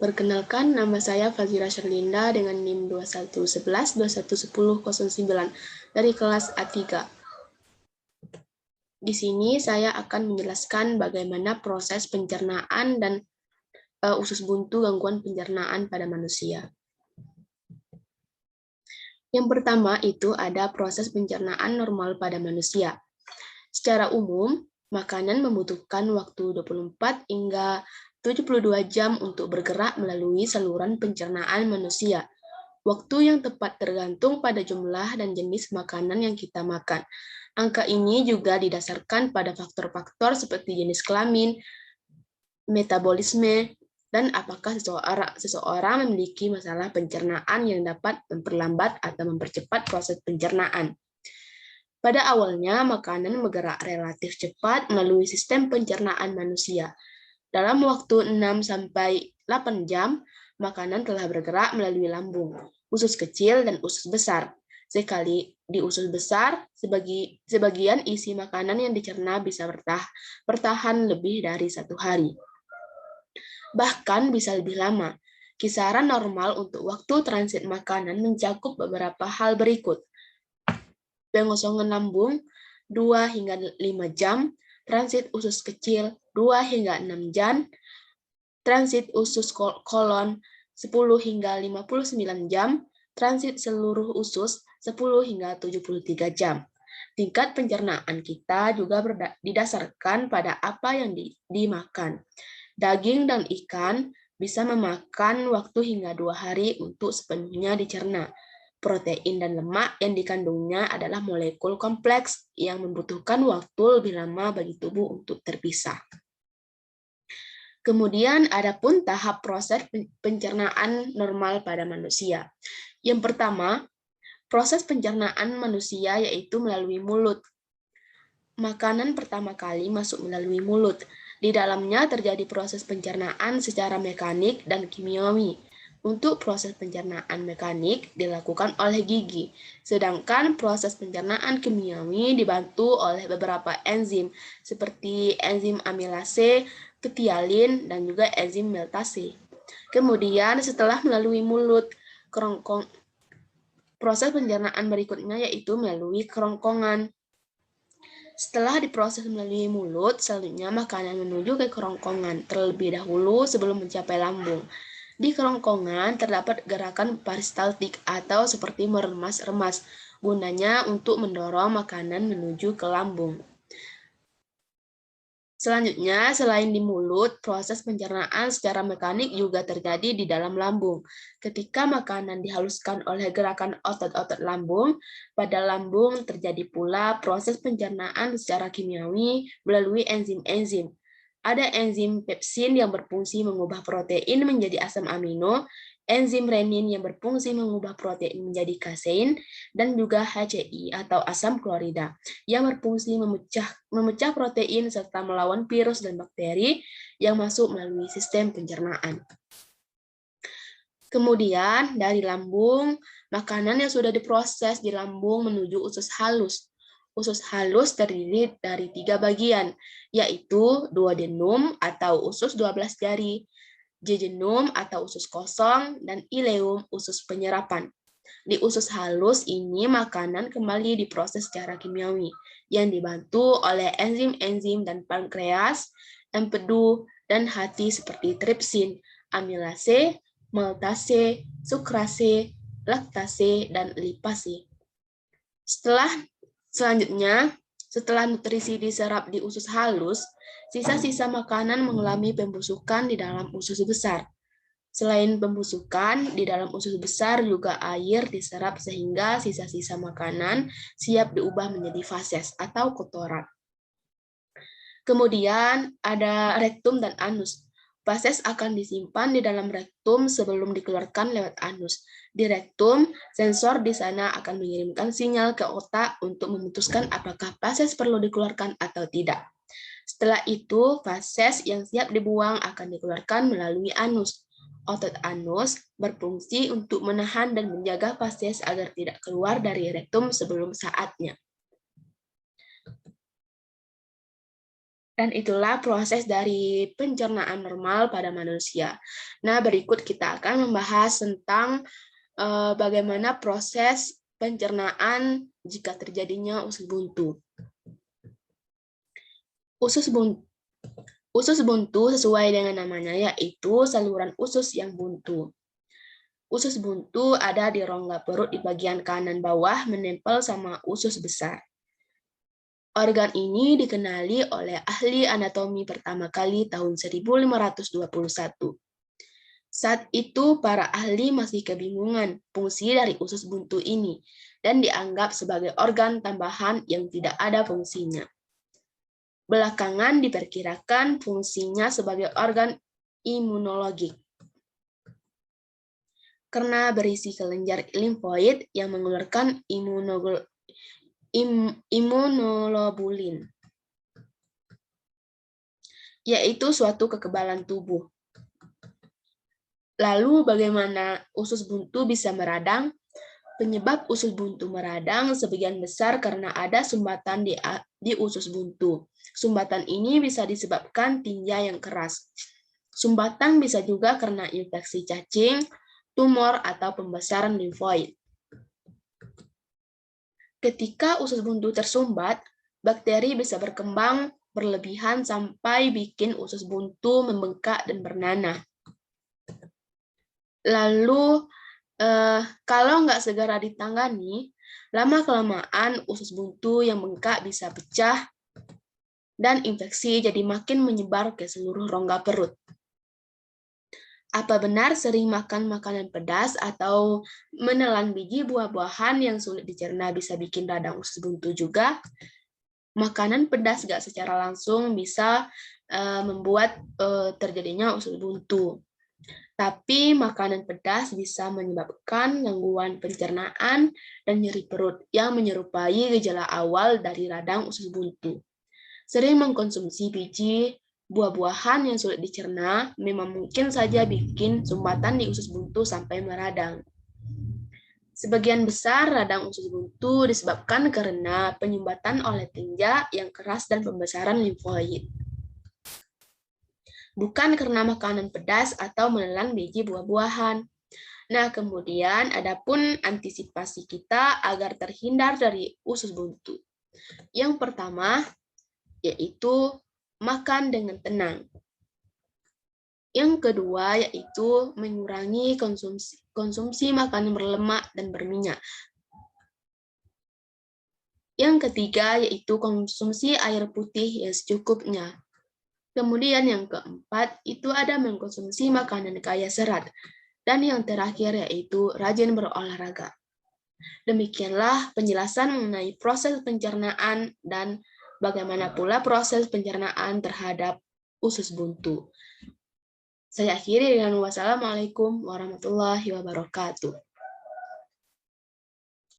Perkenalkan, nama saya Fazira Sherlinda dengan NIM 2111-211009 dari kelas A3. Di sini saya akan menjelaskan bagaimana proses pencernaan dan usus buntu gangguan pencernaan pada manusia. Yang pertama itu ada proses pencernaan normal pada manusia. Secara umum, makanan membutuhkan waktu 24 hingga 72 jam untuk bergerak melalui saluran pencernaan manusia. Waktu yang tepat tergantung pada jumlah dan jenis makanan yang kita makan. Angka ini juga didasarkan pada faktor-faktor seperti jenis kelamin, metabolisme, dan apakah seseorang memiliki masalah pencernaan yang dapat memperlambat atau mempercepat proses pencernaan. Pada awalnya, makanan bergerak relatif cepat melalui sistem pencernaan manusia. Dalam waktu 6-8 jam, makanan telah bergerak melalui lambung, usus kecil, dan usus besar. Sekali di usus besar, sebagian isi makanan yang dicerna bisa bertahan lebih dari 1 hari. Bahkan bisa lebih lama. Kisaran normal untuk waktu transit makanan mencakup beberapa hal berikut. Pengosongan lambung 2 hingga 5 jam, transit usus kecil 2 hingga 6 jam, transit usus kolon 10 hingga 59 jam, transit seluruh usus 10 hingga 73 jam. Tingkat pencernaan kita juga didasarkan pada apa yang dimakan. Daging dan ikan bisa memakan waktu hingga 2 hari untuk sepenuhnya dicerna. Protein dan lemak yang dikandungnya adalah molekul kompleks yang membutuhkan waktu lebih lama bagi tubuh untuk terpisah. Kemudian ada pun tahap proses pencernaan normal pada manusia. Yang pertama, proses pencernaan manusia yaitu melalui mulut. Makanan pertama kali masuk melalui mulut. Di dalamnya terjadi proses pencernaan secara mekanik dan kimiawi. Untuk proses pencernaan mekanik dilakukan oleh gigi, sedangkan proses pencernaan kimiawi dibantu oleh beberapa enzim seperti enzim amilase, ketialin, dan juga enzim meltase. Kemudian setelah melalui mulut, proses pencernaan berikutnya yaitu melalui kerongkongan. Setelah diproses melalui mulut, selanjutnya makanan menuju ke kerongkongan terlebih dahulu sebelum mencapai lambung. Di kerongkongan terdapat gerakan peristaltik atau seperti meremas-remas, gunanya untuk mendorong makanan menuju ke lambung. Selanjutnya, selain di mulut, proses pencernaan secara mekanik juga terjadi di dalam lambung. Ketika makanan dihaluskan oleh gerakan otot-otot lambung, pada lambung terjadi pula proses pencernaan secara kimiawi melalui enzim-enzim. Ada enzim pepsin yang berfungsi mengubah protein menjadi asam amino, enzim renin yang berfungsi mengubah protein menjadi kasein, dan juga HCI atau asam klorida yang berfungsi memecah protein serta melawan virus dan bakteri yang masuk melalui sistem pencernaan. Kemudian dari lambung, makanan yang sudah diproses di lambung menuju usus halus. Usus halus terdiri dari 3 bagian, yaitu duodenum atau usus 12 jari, jejunum atau usus kosong, dan ileum usus penyerapan. Di usus halus ini makanan kembali diproses secara kimiawi yang dibantu oleh enzim-enzim dan pankreas, empedu, dan hati seperti tripsin, amilase, maltase, sukrase, laktase, dan lipase. Setelah nutrisi diserap di usus halus, sisa-sisa makanan mengalami pembusukan di dalam usus besar. Selain pembusukan, di dalam usus besar juga air diserap sehingga sisa-sisa makanan siap diubah menjadi fases atau kotoran. Kemudian ada rektum dan anus. Fases akan disimpan di dalam rektum sebelum dikeluarkan lewat anus. Di rektum, sensor di sana akan mengirimkan sinyal ke otak untuk memutuskan apakah fases perlu dikeluarkan atau tidak. Setelah itu, fases yang siap dibuang akan dikeluarkan melalui anus. Otot anus berfungsi untuk menahan dan menjaga fases agar tidak keluar dari rektum sebelum saatnya. Dan itulah proses dari pencernaan normal pada manusia. Nah, berikut kita akan membahas tentang bagaimana proses pencernaan jika terjadinya usus buntu. Usus buntu sesuai dengan namanya, yaitu saluran usus yang buntu. Usus buntu ada di rongga perut di bagian kanan bawah menempel sama usus besar. Organ ini dikenali oleh ahli anatomi pertama kali tahun 1521. Saat itu para ahli masih kebingungan fungsi dari usus buntu ini dan dianggap sebagai organ tambahan yang tidak ada fungsinya. Belakangan diperkirakan fungsinya sebagai organ imunologik karena berisi kelenjar limfoid yang mengeluarkan imunoglobulin, yaitu suatu kekebalan tubuh. Lalu bagaimana usus buntu bisa meradang? Penyebab usus buntu meradang sebagian besar karena ada sumbatan di usus buntu. Sumbatan ini bisa disebabkan tinja yang keras. Sumbatan bisa juga karena infeksi cacing, tumor, atau pembesaran limfoid. Ketika usus buntu tersumbat, bakteri bisa berkembang berlebihan sampai bikin usus buntu membengkak dan bernanah. Lalu, kalau nggak segera ditangani, lama-kelamaan usus buntu yang bengkak bisa pecah dan infeksi jadi makin menyebar ke seluruh rongga perut. Apa benar sering makan makanan pedas atau menelan biji buah-buahan yang sulit dicerna bisa bikin radang usus buntu juga? Makanan pedas nggak secara langsung bisa membuat terjadinya usus buntu. Tapi makanan pedas bisa menyebabkan gangguan pencernaan dan nyeri perut yang menyerupai gejala awal dari radang usus buntu. Sering mengkonsumsi biji buah-buahan yang sulit dicerna memang mungkin saja bikin sumbatan di usus buntu sampai meradang. Sebagian besar radang usus buntu disebabkan karena penyumbatan oleh tinja yang keras dan pembesaran limfoid. Bukan karena makanan pedas atau menelan biji buah-buahan. Nah, kemudian adapun antisipasi kita agar terhindar dari usus buntu. Yang pertama, yaitu makan dengan tenang. Yang kedua, yaitu mengurangi konsumsi makanan berlemak dan berminyak. Yang ketiga, yaitu konsumsi air putih yang secukupnya. Kemudian yang keempat, itu ada mengkonsumsi makanan kaya serat. Dan yang terakhir, yaitu rajin berolahraga. Demikianlah penjelasan mengenai proses pencernaan dan bagaimana pula proses pencernaan terhadap usus buntu. Saya akhiri dengan wassalamualaikum warahmatullahi wabarakatuh.